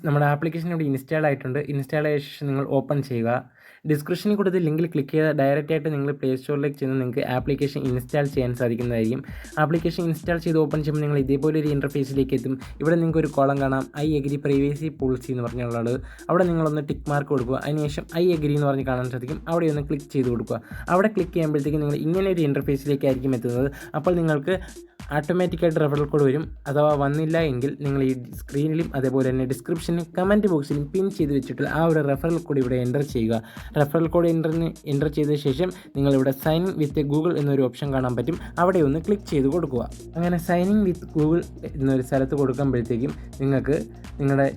നമ്മുടെ ആപ്ലിക്കേഷൻ ഇവിടെ ഇൻസ്റ്റാൾ ആയിട്ടുണ്ട്. ഇൻസ്റ്റാൾ ആയ ശേഷം നിങ്ങൾ ഓപ്പൺ ചെയ്യുക. ഡിസ്ക്രിപ്ഷനിൽ കൊടുത്ത് ലിങ്കിൽ ക്ലിക്ക് ചെയ്താൽ ഡയറക്റ്റായിട്ട് നിങ്ങൾ പ്ലേ സ്റ്റോറിലേക്ക് ചെന്ന് നിങ്ങൾക്ക് ആപ്ലിക്കേഷൻ ഇൻസ്റ്റാൾ ചെയ്യാൻ സാധിക്കുന്നതായിരിക്കും. ആപ്ലിക്കേഷൻ ഇൻസ്റ്റാൾ ചെയ്ത് ഓപ്പൺ ചെയ്യുമ്പോൾ നിങ്ങൾ ഇതേപോലൊരു ഇൻ്റർഫേസിലേക്ക് എത്തും. ഇവിടെ നിങ്ങൾക്ക് ഒരു കോളം കാണാം, ഐ എഗ്രി പ്രൈവസി പോളിസി എന്ന് പറഞ്ഞുള്ളത്. അവിടെ നിങ്ങളൊന്ന് ടിക്ക് മാർക്ക് കൊടുക്കുക. അതിനുശേഷം ഐ എഗ്രി എന്ന് പറഞ്ഞ് കാണാൻ സാധിക്കും. അവിടെ ഒന്ന് ക്ലിക്ക് ചെയ്ത് കൊടുക്കുക. അവിടെ ക്ലിക്ക് ചെയ്യുമ്പോഴത്തേക്കും നിങ്ങൾ ഇങ്ങനെ ഒരു ഇൻ്റർഫേസിലേക്കായിരിക്കും എത്തുന്നത്. അപ്പോൾ നിങ്ങൾക്ക് ഓട്ടോമാറ്റിക്കായിട്ട് റെഫറൽ കോഡ് വരും. അഥവാ വന്നില്ല എങ്കിൽ നിങ്ങൾ ഈ സ്ക്രീനിലും അതേപോലെ തന്നെ ഡിസ്ക്രിപ്ഷനിലും കമൻറ്റ് ബോക്സിലും പിൻ ചെയ്ത് വെച്ചിട്ടുള്ള ആ ഒരു റെഫറൽ കോഡ് ഇവിടെ എൻ്റർ ചെയ്യുക. റെഫറൽ കോഡ് എൻ്റർ ചെയ്ത ശേഷം നിങ്ങളിവിടെ സൈൻ ഇൻ വിത്ത് ഗൂഗിൾ എന്നൊരു ഓപ്ഷൻ കാണാൻ പറ്റും. അവിടെ ഒന്ന് ക്ലിക്ക് ചെയ്ത് കൊടുക്കുക. അങ്ങനെ സൈൻ ഇൻ വിത്ത് ഗൂഗിൾ എന്നൊരു സ്ഥലത്ത് കൊടുക്കുമ്പോഴത്തേക്കും നിങ്ങൾക്ക് നിങ്ങളുടെ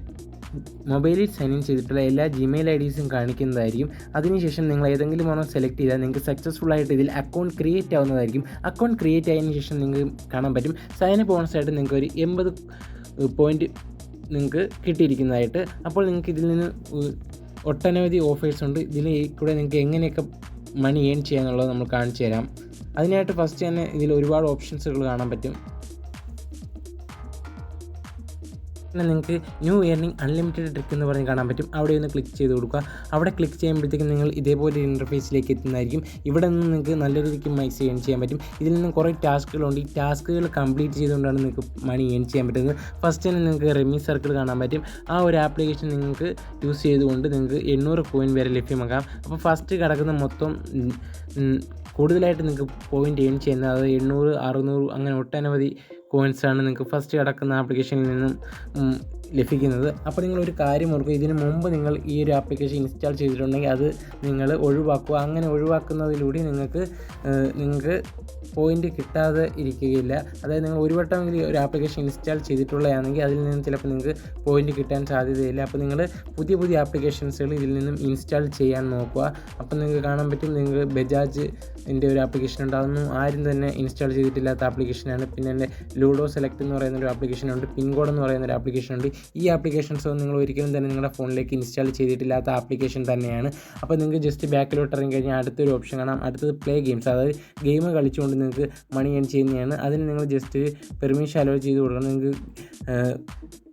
മൊബൈലിൽ സൈൻ ഇൻ ചെയ്തിട്ടുള്ള എല്ലാ ജിമെയിൽ IDസും കാണിക്കുന്നതായിരിക്കും. അതിനുശേഷം നിങ്ങൾ ഏതെങ്കിലും ഒരെണ്ണം സെലക്ട് ചെയ്താൽ നിങ്ങൾക്ക് സക്സസ്ഫുൾ ആയിട്ട് ഇതിൽ അക്കൗണ്ട് ക്രിയേറ്റ് ആവുന്നതായിരിക്കും. അക്കൗണ്ട് ക്രിയേറ്റ് ആയതിനു ശേഷം നിങ്ങൾക്ക് കാണാൻ പറ്റും സൈൻ അപ്പ് ബോണസായിട്ട് നിങ്ങൾക്ക് ഒരു 80 പോയിൻറ്റ് നിങ്ങൾക്ക് കിട്ടിയിരിക്കുന്നതായിട്ട്. അപ്പോൾ നിങ്ങൾക്ക് ഇതിൽ നിന്ന് ഒട്ടനവധി ഓഫേഴ്സ് ഉണ്ട്. ഇതിൽ കൂടെ നിങ്ങൾക്ക് എങ്ങനെയൊക്കെ മണി ഏൺ ചെയ്യാന്നുള്ളത് നമ്മൾ കാണിച്ചു തരാം. അതിനായിട്ട് ഫസ്റ്റ് തന്നെ ഇതിൽ ഒരുപാട് ഓപ്ഷൻസുകൾ കാണാൻ പറ്റും. പിന്നെ നിങ്ങൾക്ക് ന്യൂ ഇയർണിംഗ് അൺലിമിറ്റഡ് ട്രിക്ക് എന്ന് പറഞ്ഞ് കാണാൻ പറ്റും. അവിടെ ഒന്ന് ക്ലിക്ക് ചെയ്ത് കൊടുക്കുക. അവിടെ ക്ലിക്ക് ചെയ്യുമ്പോഴത്തേക്കും നിങ്ങൾ ഇതേപോലെ ഇൻ്റർഫേസിലേക്ക് എത്തുന്നതായിരിക്കും. ഇവിടെ നിന്ന് നിങ്ങൾക്ക് നല്ല രീതിക്ക് മൈസ് ഏൺ ചെയ്യാൻ പറ്റും. ഇതിൽ നിന്ന് കുറേ ടാസ്കുകളുണ്ട്. ഈ ടാസ്കുകൾ കംപ്ലീറ്റ് ചെയ്തുകൊണ്ടാണ് നിങ്ങൾക്ക് മണി ഏൺ ചെയ്യാൻ പറ്റുന്നത്. ഫസ്റ്റ് തന്നെ നിങ്ങൾക്ക് റെമി സർക്കിൾ കാണാൻ പറ്റും. ആ ഒരു ആപ്ലിക്കേഷൻ നിങ്ങൾക്ക് യൂസ് ചെയ്തുകൊണ്ട് നിങ്ങൾക്ക് 800 കോയിൻ വരെ ലഭ്യമാക്കാം. അപ്പോൾ ഫസ്റ്റ് കിടക്കുന്ന മൊത്തം കൂടുതലായിട്ട് നിങ്ങൾക്ക് പോയിൻ്റ് ഏൺ ചെയ്യുന്നത്, അത് 800, 600 അങ്ങനെ ഒട്ടനവധി കോയിൻസാണ് നിങ്ങൾക്ക് ഫസ്റ്റ് കിടക്കുന്ന ആപ്ലിക്കേഷനിൽ നിന്നും ലഭിക്കുന്നത്. അപ്പോൾ നിങ്ങളൊരു കാര്യം ഓർക്കുക, ഇതിന് മുമ്പ് നിങ്ങൾ ഈ ഒരു ആപ്ലിക്കേഷൻ ഇൻസ്റ്റാൾ ചെയ്തിട്ടുണ്ടെങ്കിൽ അത് നിങ്ങൾ ഒഴിവാക്കുക. അങ്ങനെ ഒഴിവാക്കുന്നതിലൂടെ നിങ്ങൾക്ക് പോയിൻ്റ് കിട്ടാതെ ഇരിക്കുകയില്ല. അതായത് നിങ്ങൾ ഒരു വട്ടമെങ്കിലും ഒരു ആപ്ലിക്കേഷൻ ഇൻസ്റ്റാൾ ചെയ്തിട്ടുള്ളതാണെങ്കിൽ അതിൽ നിന്നും ചിലപ്പോൾ നിങ്ങൾക്ക് പോയിൻ്റ് കിട്ടാൻ സാധ്യതയില്ല. അപ്പോൾ നിങ്ങൾ പുതിയ ആപ്ലിക്കേഷൻസുകൾ ഇതിൽ നിന്നും ഇൻസ്റ്റാൾ ചെയ്യാൻ നോക്കുക. അപ്പോൾ നിങ്ങൾക്ക് കാണാൻ പറ്റും, നിങ്ങൾക്ക് ബജാജിൻ്റെ ഒരു ആപ്ലിക്കേഷൻ ഉണ്ട്. അതൊന്നും ആരും തന്നെ ഇൻസ്റ്റാൾ ചെയ്തിട്ടില്ലാത്ത ആപ്ലിക്കേഷനാണ്. പിന്നെ എൻ്റെ ലൂഡോ സെലക്ട് എന്ന് പറയുന്നൊരു ആപ്ലിക്കേഷനുണ്ട്, പിൻകോഡ് എന്ന് പറയുന്നൊരു ആപ്ലിക്കേഷനുണ്ട്. ഈ ആപ്ലിക്കേഷൻസൊന്നും നിങ്ങൾ ഒരിക്കലും തന്നെ നിങ്ങളുടെ ഫോണിലേക്ക് ഇൻസ്റ്റാൾ ചെയ്തിട്ടില്ലാത്ത ആപ്ലിക്കേഷൻ തന്നെയാണ്. അപ്പോൾ നിങ്ങൾക്ക് ജസ്റ്റ് ബാക്കിലോട്ട് ഇറങ്ങി കഴിഞ്ഞാൽ അടുത്തൊരു ഓപ്ഷൻ കാണാം. അടുത്തത് പ്ലേ ഗെയിംസ്, അതായത് ഗെയിം കളിച്ചുകൊണ്ട് നിങ്ങൾക്ക് മണി ഏൺ ചെയ്യുന്നതാണ്. അതിന് നിങ്ങൾ ജസ്റ്റ് പെർമിഷൻ അലോ ചെയ്ത് കൊടുക്കണം. നിങ്ങൾക്ക്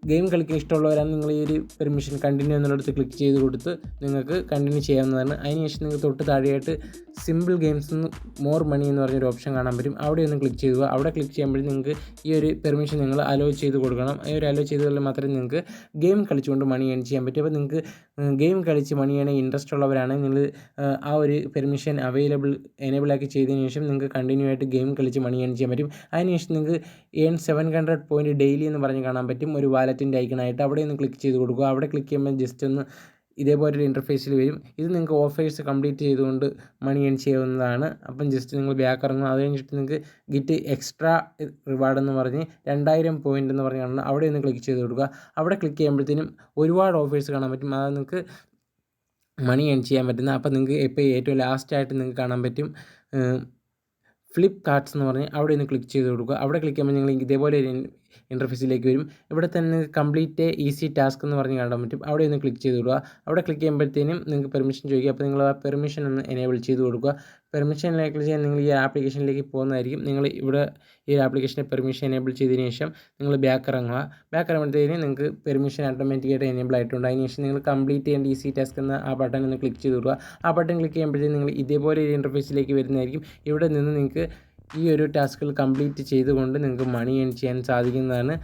ഗെയിം കളിക്കാൻ ഇഷ്ടമുള്ളവരാണ് നിങ്ങൾ ഈ ഒരു പെർമിഷൻ കണ്ടിന്യൂ എന്നുള്ളടത്ത് ക്ലിക്ക് ചെയ്ത് കൊടുത്ത് നിങ്ങൾക്ക് കണ്ടിന്യൂ ചെയ്യാവുന്നതാണ്. അതിനുശേഷം നിങ്ങൾക്ക് തൊട്ട് താഴെയായിട്ട് സിമ്പിൾ ഗെയിംസ് മോർ മണി എന്ന് പറഞ്ഞൊരു ഓപ്ഷൻ കാണാൻ പറ്റും. അവിടെ ഒന്ന് ക്ലിക്ക് ചെയ്യുക. അവിടെ ക്ലിക്ക് ചെയ്യുമ്പോഴേ നിങ്ങൾക്ക് ഈ ഒരു പെർമിഷൻ നിങ്ങൾ അലോ ചെയ്ത് കൊടുക്കണം. ഈ ഒരു അലോ ചെയ്താൽ മാത്രമേ നിങ്ങൾക്ക് ഗെയിം കളിച്ചുകൊണ്ട് മണി ഏൺ ചെയ്യാൻ പറ്റും. അപ്പോൾ നിങ്ങൾക്ക് ഗെയിം കളിച്ച് മണി ഏൺ ഇൻട്രസ്റ്റ് ഉള്ളവരാണെങ്കിൽ നിങ്ങൾ ആ ഒരു പെർമിഷൻ എനേബിളാക്കി ചെയ്തതിന് ശേഷം നിങ്ങൾക്ക് കണ്ടിന്യൂ ആയിട്ട് ഗെയിം കളിച്ച് മണി ഏൺ ചെയ്യാൻ പറ്റും. അതിനുശേഷം നിങ്ങൾക്ക് ഏൺ 700 പോയിൻറ്റ് ഡെയിലി എന്ന് പറഞ്ഞ് കാണാൻ പറ്റും ഒരു വാലറ്റിൻ്റെ ഐക്കണായിട്ട്. അവിടെ ഒന്ന് ക്ലിക്ക് ചെയ്ത് കൊടുക്കുക. അവിടെ ക്ലിക്ക് ചെയ്യുമ്പോൾ ജസ്റ്റ് ഒന്ന് ഇതേപോലൊരു ഇൻ്റർഫേസിൽ വരും. ഇത് നിങ്ങൾക്ക് ഓഫേഴ്സ് കംപ്ലീറ്റ് ചെയ്തുകൊണ്ട് മണി ഏൺ ചെയ്യാവുന്നതാണ്. അപ്പം ജസ്റ്റ് നിങ്ങൾ ബാക്ക് ഇറങ്ങും. അത് കഴിഞ്ഞിട്ട് നിങ്ങൾക്ക് ഗെറ്റ് എക്സ്ട്രാ റിവാർഡ് എന്ന് പറഞ്ഞ് 2000 പോയിൻ്റ് എന്ന് പറഞ്ഞ് കാണുന്നത് അവിടെ ഒന്ന് ക്ലിക്ക് ചെയ്ത് കൊടുക്കുക. അവിടെ ക്ലിക്ക് ചെയ്യുമ്പോഴത്തേനും ഒരുപാട് ഓഫേഴ്സ് കാണാൻ പറ്റും. അത് നിങ്ങൾക്ക് മണി ഏൺ ചെയ്യാൻ പറ്റുന്ന. അപ്പോൾ നിങ്ങൾക്ക് ഇപ്പോൾ ഏറ്റവും ലാസ്റ്റായിട്ട് നിങ്ങൾക്ക് കാണാൻ പറ്റും ഫ്ലിപ്പ് കാർട്ട്സ് എന്ന് പറഞ്ഞ് അവിടെ ഒന്ന് ക്ലിക്ക് ചെയ്ത് കൊടുക്കുക. അവിടെ ക്ലിക്ക് ചെയ്യുമ്പോൾ നിങ്ങൾ ഇതേപോലെ ഒരു ഇൻ്റർഫേസിലേക്ക് വരും. ഇവിടെ തന്നെ കംപ്ലീറ്റ് ഈസി ടാസ്ക് എന്ന് പറഞ്ഞ് കാണാൻ പറ്റും. അവിടെ ഒന്ന് ക്ലിക്ക് ചെയ്ത് കൊടുക്കുക. അവിടെ ക്ലിക്ക് ചെയ്യുമ്പോഴത്തേനും നിങ്ങൾക്ക് പെർമിഷൻ ചോദിക്കുക. അപ്പോൾ നിങ്ങൾ ആ പെർമിഷൻ ഒന്ന് എനേബിൾ ചെയ്ത് കൊടുക്കുക. പെർമിഷനിലേക്ക് ചെയ്യാൻ നിങ്ങൾ ഈ ആപ്ലിക്കേഷനിലേക്ക് പോകുന്നതായിരിക്കും. നിങ്ങൾ ഇവിടെ ഈ ആപ്ലിക്കേഷൻ്റെ പെർമിഷൻ എനേബിൾ ചെയ്തതിന് ശേഷം നിങ്ങൾ ബാക്ക് ഇറങ്ങുക. ബാക്ക് ഇറങ്ങുമ്പോഴത്തേനും നിങ്ങൾക്ക് പെർമിഷൻ ഓട്ടോമാറ്റിക്കായിട്ട് എനേബിൾ ആയിട്ടുണ്ട്. അതിന് ശേഷം നിങ്ങൾ കംപ്ലീറ്റ് ചെയ്യേണ്ട ഈസി ടാസ്ക് എന്ന ആ ബട്ടൺ ഒന്ന് ക്ലിക്ക് ചെയ്ത് കൊടുക്കുക. ആ ബട്ടൺ ക്ലിക്ക് ചെയ്യുമ്പോഴത്തേക്കും നിങ്ങൾ ഇതേപോലെ ഒരു ഇൻ്റർഫേസിലേക്ക് വരുന്നതായിരിക്കും. ഇവിടെ നിന്ന് നിങ്ങൾക്ക് ഈ ഒരു ടാസ്കുകൾ കംപ്ലീറ്റ് ചെയ്തുകൊണ്ട് നിങ്ങൾക്ക് മണി ഏൺ ചെയ്യാൻ സാധിക്കുന്നതാണ്.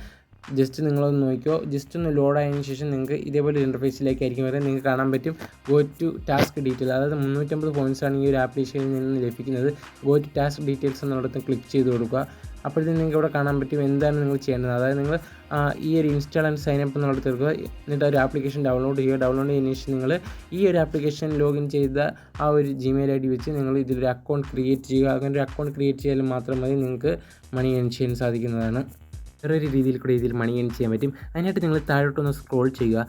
ജസ്റ്റ് നിങ്ങളൊന്ന് നോക്കിയോ. ജസ്റ്റ് ഒന്ന് ലോഡ് ആയതിനു ശേഷം നിങ്ങൾക്ക് ഇതേപോലെ ഇൻ്റർഫേസിലേക്കായിരിക്കും വരെ നിങ്ങൾക്ക് കാണാൻ പറ്റും ഗോ ടു ടാസ്ക് ഡീറ്റെയിൽ. അതായത് 350 പോയിൻറ്റ്സാണ് ഈ ഒരു ആപ്ലിക്കേഷനിൽ നിന്ന് ലഭിക്കുന്നത്. ഗോ ടു ടാസ്ക് ഡീറ്റെയിൽസ് എന്നിടത്ത് ക്ലിക്ക് ചെയ്ത് കൊടുക്കുക. അപ്പോഴത്തേക്കും നിങ്ങൾക്ക് ഇവിടെ കാണാൻ പറ്റും എന്താണ് നിങ്ങൾ ചെയ്യേണ്ടത്. അതായത് നിങ്ങൾ ഈ ഒരു ഇൻസ്റ്റാൾ ആൻഡ് സൈൻ അപ്പ് എന്നുള്ളത് തീർക്കുക. എന്നിട്ട് ഒരു ആപ്ലിക്കേഷൻ ഡൗൺലോഡ് ചെയ്യുക. ഡൗൺലോഡ് ചെയ്യുന്നതിന് ശേഷം നിങ്ങൾ ഈ ഒരു ആപ്ലിക്കേഷൻ ലോഗിൻ ചെയ്ത ആ ഒരു ജിമെയിൽ ID വെച്ച് നിങ്ങൾ ഇതിലൊരു അക്കൗണ്ട് ക്രിയേറ്റ് ചെയ്യുക. അങ്ങനെ ഒരു അക്കൗണ്ട് ക്രിയേറ്റ് ചെയ്താൽ മാത്രം മതി നിങ്ങൾക്ക് മണി ഏൺ ചെയ്യാൻ സാധിക്കുന്നതാണ്. വേറൊരു രീതിയിൽ കൂടി ഇതിൽ മണി ഏൺ ചെയ്യാൻ പറ്റും. അതിനായിട്ട് നിങ്ങൾ താഴോട്ടൊന്ന് സ്ക്രോൾ ചെയ്യുക.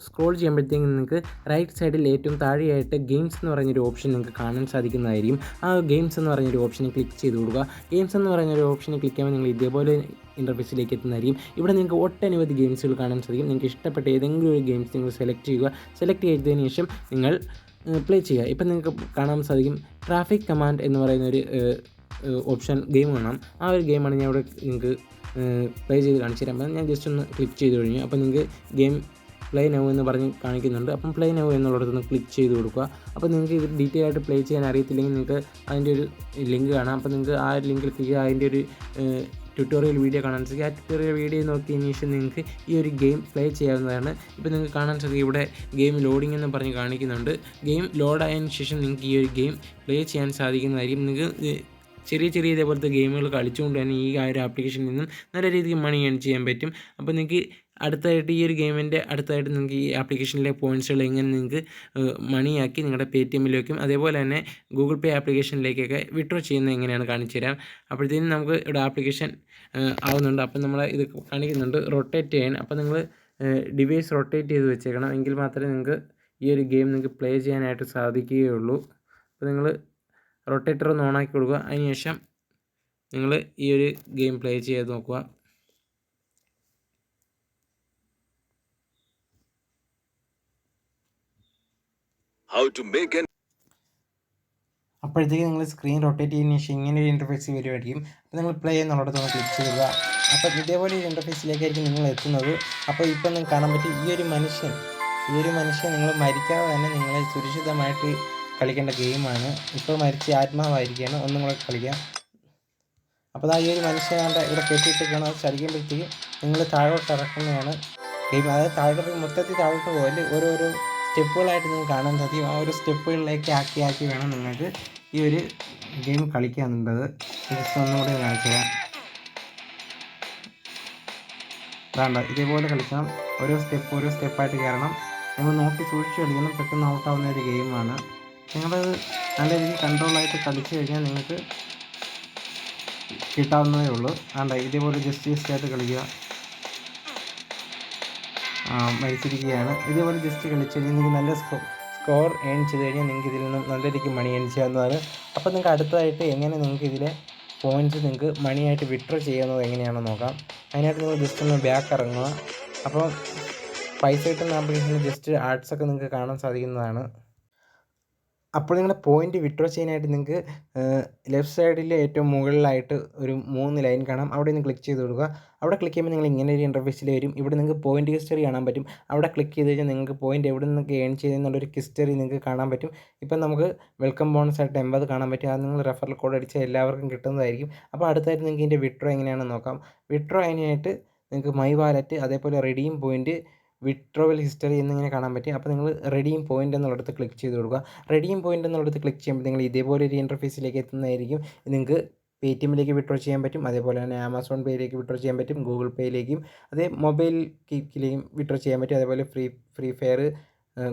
സ്ക്രോൾ ചെയ്യുമ്പോഴത്തേക്കും നിങ്ങൾക്ക് റൈറ്റ് സൈഡിൽ ഏറ്റവും താഴെയായിട്ട് ഗെയിംസ് എന്ന് പറഞ്ഞൊരു ഓപ്ഷൻ നിങ്ങൾക്ക് കാണാൻ സാധിക്കുന്നതായിരിക്കും. ആ ഗെയിംസ് എന്ന് പറഞ്ഞൊരു ഓപ്ഷനിൽ ക്ലിക്ക് ചെയ്ത് കൊടുക്കുക. ഗെയിംസ് എന്ന് പറഞ്ഞൊരു ഓപ്ഷനിൽ ക്ലിക്ക് ചെയ്യുമ്പോൾ നിങ്ങൾ ഇതേപോലെ ഇൻ്റർഫേസിലേക്ക് എത്തുന്നതായിരിക്കും. ഇവിടെ നിങ്ങൾക്ക് ഒട്ടനവധി ഗെയിംസുകൾ കാണാൻ സാധിക്കും. നിങ്ങൾക്ക് ഇഷ്ടപ്പെട്ട ഏതെങ്കിലും ഒരു ഗെയിംസ് നിങ്ങൾ സെലക്ട് ചെയ്യുക. സെലക്ട് ചെയ്തതിന് ശേഷം നിങ്ങൾ പ്ലേ ചെയ്യുക. ഇപ്പം നിങ്ങൾക്ക് കാണാൻ സാധിക്കും ട്രാഫിക് കമാൻഡ് എന്ന് പറയുന്നൊരു ഓപ്ഷൻ ഗെയിം കാണാം. ആ ഒരു ഗെയിമാണ് ഞാൻ ഇവിടെ നിങ്ങൾക്ക് പ്ലേ ചെയ്ത് കാണിച്ചു തരാൻ. ഞാൻ ജസ്റ്റ് ഒന്ന് ക്ലിക്ക് ചെയ്ത് കഴിഞ്ഞു. അപ്പോൾ നിങ്ങൾക്ക് ഗെയിം പ്ലേ നൗ എന്ന് പറഞ്ഞ് കാണിക്കുന്നുണ്ട്. അപ്പം പ്ലേ നൗ എന്നുള്ളിടത്തൊന്ന് ക്ലിക്ക് ചെയ്ത് കൊടുക്കുക. അപ്പോൾ നിങ്ങൾക്ക് ഇത് ഡീറ്റെയിൽ ആയിട്ട് പ്ലേ ചെയ്യാൻ അറിയത്തില്ലെങ്കിൽ നിങ്ങൾക്ക് അതിൻ്റെ ഒരു ലിങ്ക് കാണാം. അപ്പോൾ നിങ്ങൾക്ക് ആ ഒരു ലിങ്ക് ക്ലിക്ക് ചെയ്യുക, അതിൻ്റെ ഒരു ട്യൂട്ടോറിയൽ വീഡിയോ കാണാൻ സാധിക്കും. ആ ട്യൂട്ടോറിയൽ വീഡിയോ നോക്കിയതിന് ശേഷം നിങ്ങൾക്ക് ഈ ഒരു ഗെയിം പ്ലേ ചെയ്യാവുന്നതാണ്. ഇപ്പോൾ നിങ്ങൾക്ക് കാണാൻ സാധിക്കും ഇവിടെ ഗെയിം ലോഡിംഗ് എന്ന് പറഞ്ഞ് കാണിക്കുന്നുണ്ട്. ഗെയിം ലോഡായതിനു ശേഷം നിങ്ങൾക്ക് ഈ ഒരു ഗെയിം പ്ലേ ചെയ്യാൻ സാധിക്കുന്നതായിരിക്കും. നിങ്ങൾക്ക് ചെറിയ ഇതേപോലത്തെ ഗെയിമുകൾ കളിച്ചുകൊണ്ട് തന്നെ ഈ ഒരു ആപ്ലിക്കേഷനിൽ നിന്നും നല്ല രീതിക്ക് മണി ഏൺ ചെയ്യാൻ പറ്റും. അപ്പോൾ നിങ്ങൾക്ക് അടുത്തായിട്ട് ഈ ഒരു ഗെയിമിൻ്റെ അടുത്തായിട്ട് നിങ്ങൾക്ക് ഈ ആപ്ലിക്കേഷനിലെ പോയിൻറ്റ്സുകൾ എങ്ങനെ നിങ്ങൾക്ക് മണിയാക്കി നിങ്ങളുടെ പേടിഎമ്മിലേക്കും അതേപോലെ തന്നെ ഗൂഗിൾ പേ ആപ്ലിക്കേഷനിലേക്കൊക്കെ വിഡ്രോ ചെയ്യുന്നത് എങ്ങനെയാണ് കാണിച്ചു തരാം. അപ്പോഴത്തേനും നമുക്ക് ഇവിടെ ആപ്ലിക്കേഷൻ ആവുന്നുണ്ട്. അപ്പം നമ്മൾ ഇത് കാണിക്കുന്നുണ്ട് റൊട്ടേറ്റ് ചെയ്യാൻ. അപ്പോൾ നിങ്ങൾ ഡിവൈസ് റൊട്ടേറ്റ് ചെയ്ത് വെച്ചേക്കണം, എങ്കിൽ മാത്രമേ നിങ്ങൾക്ക് ഈ ഒരു ഗെയിം നിങ്ങൾക്ക് പ്ലേ ചെയ്യാനായിട്ട് സാധിക്കുകയുള്ളൂ. അപ്പോൾ നിങ്ങൾ റൊട്ടേറ്റർ ഒന്ന് ഓണാക്കി കൊടുക്കുക. അതിനുശേഷം നിങ്ങൾ ഈ ഒരു ഗെയിം പ്ലേ ചെയ്ത് നോക്കുക. അപ്പോഴത്തേക്ക് നിങ്ങൾ സ്ക്രീൻ റൊട്ടേറ്റ് ചെയ്യുന്നതിന് ശേഷം ഇങ്ങനെ ഒരു ഇൻ്റർഫേസ് വരുമായിരിക്കും. അപ്പോൾ നിങ്ങൾ പ്ലേ എന്നുള്ളിടത്തൊന്ന് ക്ലിക്ക് ചെയ്യുക. അപ്പോൾ ഇതേപോലെ ഒരു ഇൻ്റർഫേസിലേക്കായിരിക്കും നിങ്ങൾ എത്തുന്നത്. അപ്പോൾ ഇപ്പോൾ നിങ്ങൾക്ക് കാണാൻ പറ്റും ഈ ഒരു മനുഷ്യൻ നിങ്ങൾ മരിക്കാതെ തന്നെ നിങ്ങൾ സുരക്ഷിതമായിട്ട് കളിക്കേണ്ട ഗെയിമാണ്. ഇപ്പോൾ മരിച്ച് ആത്മാവായിരിക്കുകയാണ്. ഒന്നും കൂടെ കളിക്കാം. അപ്പോൾ ഈ ഒരു മനുഷ്യനാണ്ട് ഇവിടെ കെട്ടിയിട്ടൊക്കെയാണ്. അത് ചലിക്കുമ്പോഴത്തേക്ക് നിങ്ങൾ താഴോട്ട് ഇറക്കുന്നതാണ് ഗെയിം. അതായത് താഴോട്ട് മൊത്തത്തിൽ താഴോട്ട് പോലെ ഓരോരോ സ്റ്റെപ്പുകളായിട്ട് നിങ്ങൾക്ക് കാണാൻ സാധിക്കും. ആ ഒരു സ്റ്റെപ്പുകളിലേക്ക് ആക്കി വേണം നിങ്ങൾക്ക് ഈ ഒരു ഗെയിം കളിക്കാനുള്ളത്. ജസ്റ്റ് ഒന്നുകൂടി കാണിച്ചു തരാം. വേണ്ട, ഇതേപോലെ കളിക്കണം. ഓരോ സ്റ്റെപ്പായിട്ട് കയറണം. നിങ്ങൾ നോക്കി സൂക്ഷിച്ച് കളിക്കണം. പെട്ടെന്ന് ഔട്ടാവുന്ന ഒരു ഗെയിമാണ്. നിങ്ങളത് നല്ല രീതിയിൽ കൺട്രോളായിട്ട് കളിച്ചു കഴിഞ്ഞാൽ നിങ്ങൾക്ക് കിട്ടാവുന്നതേ ഉള്ളൂ. വേണ്ട, ഇതേപോലെ ജസ്റ്റ് ആയിട്ട് കളിക്കുക. മരിച്ചിരിക്കുകയാണ്. ഇതേപോലെ ജസ്റ്റ് കളിച്ച് കഴിഞ്ഞാൽ നിങ്ങൾക്ക് നല്ല സ്കോർ ഏൺ ചെയ്ത് കഴിഞ്ഞാൽ നിങ്ങൾക്ക് ഇതിൽ നിന്നും നല്ല രീതിക്ക് മണി ഏൺ ചെയ്യാവുന്നതാണ്. അപ്പോൾ നിങ്ങൾക്ക് അടുത്തതായിട്ട് എങ്ങനെ നിങ്ങൾക്ക് ഇതിലെ പോയിൻറ്റ്സ് നിങ്ങൾക്ക് മണിയായിട്ട് വിഡ്രോ ചെയ്യുന്നത് എങ്ങനെയാണെന്ന് നോക്കാം. അതിനായിട്ട് നിങ്ങൾ ജസ്റ്റ് ഒന്ന് ബാക്ക് ഇറങ്ങുക. അപ്പോൾ പൈസ കിട്ടുന്ന ആപ്ലിക്കേഷനിൽ ജസ്റ്റ് ആഡ്സൊക്കെ നിങ്ങൾക്ക് കാണാൻ സാധിക്കുന്നതാണ്. അപ്പോൾ നിങ്ങളുടെ പോയിൻ്റ് വിഡ്രോ ചെയ്യാനായിട്ട് നിങ്ങൾക്ക് ലെഫ്റ്റ് സൈഡിൽ ഏറ്റവും മുകളിലായിട്ട് ഒരു 3 ലൈൻ കാണാം. അവിടെ നിന്ന് ക്ലിക്ക് ചെയ്ത് കൊടുക്കുക. അവിടെ ക്ലിക്ക് ചെയ്യുമ്പോൾ നിങ്ങൾ ഇങ്ങനെ ഒരു ഇൻ്റർഫേസിൽ വരും. ഇവിടെ നിങ്ങൾക്ക് പോയിൻ്റ് ഹിസ്റ്ററി കാണാൻ പറ്റും. അവിടെ ക്ലിക്ക് ചെയ്ത് കഴിഞ്ഞാൽ നിങ്ങൾക്ക് പോയിൻ്റ് എവിടെ നിന്നൊക്കെ ഏൺ ചെയ്തെന്നുള്ളൊരു ഹിസ്റ്ററി നിങ്ങൾക്ക് കാണാൻ പറ്റും. ഇപ്പം നമുക്ക് വെൽക്കം ബോണസ് ആയിട്ട് 80 കാണാൻ പറ്റും. അത് നിങ്ങൾ റെഫറൽ കോഡ് അടിച്ചാൽ എല്ലാവർക്കും കിട്ടുന്നതായിരിക്കും. അപ്പോൾ അടുത്തായിട്ട് നിങ്ങൾക്ക് ഇതിൻ്റെ വിഡ്രോ എങ്ങനെയാണെന്ന് നോക്കാം. വിഡ്രോ അതിനായിട്ട് നിങ്ങൾക്ക് മൈ വാലറ്റ് അതേപോലെ റെഡീം പോയിൻറ്റ് വിഡ്രോവൽ ഹിസ്റ്ററി എന്നിങ്ങനെ കാണാൻ പറ്റും. അപ്പോൾ നിങ്ങൾ റെഡീം പോയിൻ്റ് എന്നുള്ളിടത്ത് ക്ലിക്ക് ചെയ്ത് കൊടുക്കുക. റെഡീം പോയിൻ്റ് എന്നുള്ളിടത്ത് ക്ലിക്ക് ചെയ്യുമ്പോൾ നിങ്ങൾ ഇതേപോലെ ഒരു ഇൻ്റർഫേസിലേക്ക് എത്തുന്നതായിരിക്കും. നിങ്ങൾക്ക് പേടിഎമ്മിലേക്ക് വിഡ്രോ ചെയ്യാൻ പറ്റും. അതേപോലെ തന്നെ ആമസോൺ പേയിലേക്ക് വിഡ്രോ ചെയ്യാൻ പറ്റും. ഗൂഗിൾ പേയിലേക്കും അതേ മൊബൈൽ കിക്കിലേക്കും വിഡ്രോ ചെയ്യാൻ പറ്റും. അതേപോലെ Free Fire,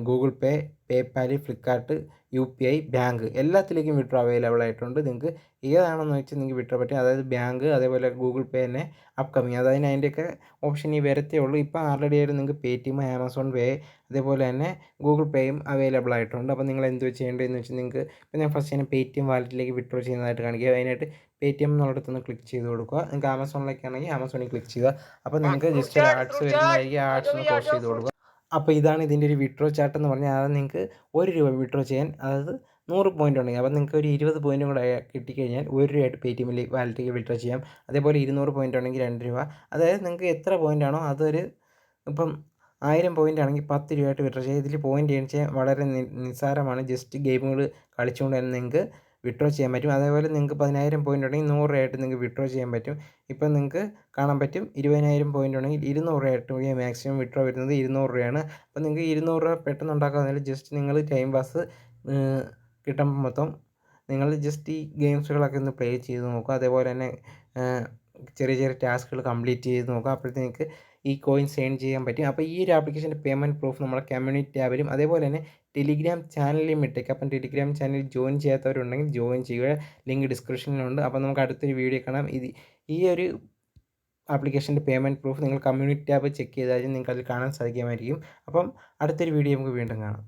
Google Pay, PayPal, Flipkart, UPI, bank എല്ലാത്തിലേക്കും വിഡ്രോ അവൈലബിൾ ആയിട്ടുണ്ട്. നിങ്ങൾക്ക് ഏതാണെന്ന് വെച്ചാൽ നിങ്ങൾക്ക് വിഡ്രോ പറ്റും. അതായത് ബാങ്ക് അതേപോലെ ഗൂഗിൾ പേ തന്നെ അപ്കമിങ്, അതായത് അതിൻ്റെയൊക്കെ ഓപ്ഷൻ ഈ വരത്തേ ഉള്ളൂ. ഇപ്പോൾ ആൾറെഡി ആയിട്ട് നിങ്ങൾക്ക് പേടിഎം, ആമസോൺ പേ അതേപോലെ തന്നെ ഗൂഗിൾ പേയും അവൈലബിൾ ആയിട്ടുണ്ട്. അപ്പോൾ നിങ്ങൾ എന്ത് ചെയ്യേണ്ടതെന്ന് വെച്ചാൽ നിങ്ങൾക്ക് ഇപ്പോൾ ഞാൻ ഫസ്റ്റ് തന്നെ പേടിഎം വാലറ്റിലേക്ക് വിഡ്രോ ചെയ്യുന്നതായിട്ട് കാണിക്കുക. അതിനായിട്ട് പേടിഎം എന്നുള്ളിടത്തൊന്ന് ക്ലിക്ക് ചെയ്ത് കൊടുക്കുക. നിങ്ങൾക്ക് ആമസോണിലേക്കാണെങ്കിൽ ആമസോണിൽ ക്ലിക്ക് ചെയ്യുക. അപ്പോൾ നിങ്ങൾക്ക് ജസ്റ്റ് ഒരു ആഡ്സ് വരുന്നതായിരിക്കും. ആ ആഡ്സ് ഒന്ന് ക്ലോസ് ചെയ്ത് കൊടുക്കുക. അപ്പോൾ ഇതാണ് ഇതിൻ്റെ ഒരു വിഡ്രോ ചാർട്ട് എന്ന് പറഞ്ഞാൽ. അത് നിങ്ങൾക്ക് ₹1 വിഡ്രോ ചെയ്യാൻ, അതായത് 100 പോയിൻ്റ് ഉണ്ടെങ്കിൽ അപ്പോൾ നിങ്ങൾക്ക് ഒരു 20 പോയിൻറ്റും കൂടെ കിട്ടിക്കഴിഞ്ഞാൽ ₹1 ആയിട്ട് പേടിഎമ്മിൽ വാലറ്റിലേക്ക് വിഡ്രോ ചെയ്യാം. അതേപോലെ 200 പോയിൻ്റ് ഉണ്ടെങ്കിൽ ₹2. അതായത് നിങ്ങൾക്ക് എത്ര പോയിൻ്റ് ആണോ അതൊരു ഇപ്പം 1000 പോയിൻ്റ് ആണെങ്കിൽ ₹10 ആയിട്ട് വിഡ്രോ ചെയ്യാം. ഇതിൽ പോയിൻ്റ് ഏൺ ചെയ്യാൻ വളരെ നിസ്സാരമാണ്. ജസ്റ്റ് ഗെയിമുകൾ കളിച്ചുകൊണ്ട് തന്നെ നിങ്ങൾക്ക് വിഡ്രോ ചെയ്യാൻ പറ്റും. അതേപോലെ നിങ്ങൾക്ക് 10,000 പോയിൻ്റ് ഉണ്ടെങ്കിൽ ₹100 ആയിട്ട് നിങ്ങൾക്ക് വിഡ്രോ ചെയ്യാൻ പറ്റും. ഇപ്പം നിങ്ങൾക്ക് കാണാൻ പറ്റും 20,000 പോയിൻ്റ് ഉണ്ടെങ്കിൽ ₹200 ആയിട്ട് മാക്സിമം വിഡ്രോ വരുന്നത് ₹200. അപ്പോൾ നിങ്ങൾക്ക് ₹200 പെട്ടെന്ന് ഉണ്ടാക്കാമെന്നല്ല, ജസ്റ്റ് നിങ്ങൾ ടൈം പാസ് കിട്ടുമ്പോൾ മൊത്തം നിങ്ങൾ ജസ്റ്റ് ഈ ഗെയിംസുകളൊക്കെ ഒന്ന് പ്ലേ ചെയ്ത് നോക്കുക. അതേപോലെ തന്നെ ചെറിയ ടാസ്കുകൾ കംപ്ലീറ്റ് ചെയ്ത് നോക്കുക. അപ്പോഴത്തേക്ക് ഈ കോയിൻസ് ഏൺ ചെയ്യാൻ പറ്റും. അപ്പോൾ ഈ ഒരു ആപ്ലിക്കേഷൻ്റെ പേയ്മെൻറ്റ് പ്രൂഫ് നമ്മുടെ കമ്മ്യൂണിറ്റി ടാബിലും അതേപോലെ തന്നെ ടെലിഗ്രാം ചാനലിലും ഇട്ടേക്കാം. അപ്പം ടെലിഗ്രാം ചാനലിൽ ജോയിൻ ചെയ്യാത്തവരുണ്ടെങ്കിൽ ജോയിൻ ചെയ്യുക. ലിങ്ക് ഡിസ്ക്രിപ്ഷനിലുണ്ട്. അപ്പോൾ നമുക്ക് അടുത്തൊരു വീഡിയോ കാണാം. ഈ ഒരു ആപ്ലിക്കേഷൻ്റെ പേയ്മെൻറ്റ് പ്രൂഫ് നിങ്ങൾ കമ്മ്യൂണിറ്റി ടാബ് ചെക്ക് ചെയ്താൽ നിങ്ങൾക്ക് അതിൽ കാണാൻ സാധിക്കുമായിരിക്കും. അപ്പം അടുത്തൊരു വീഡിയോ നമുക്ക് വീണ്ടും കാണാം.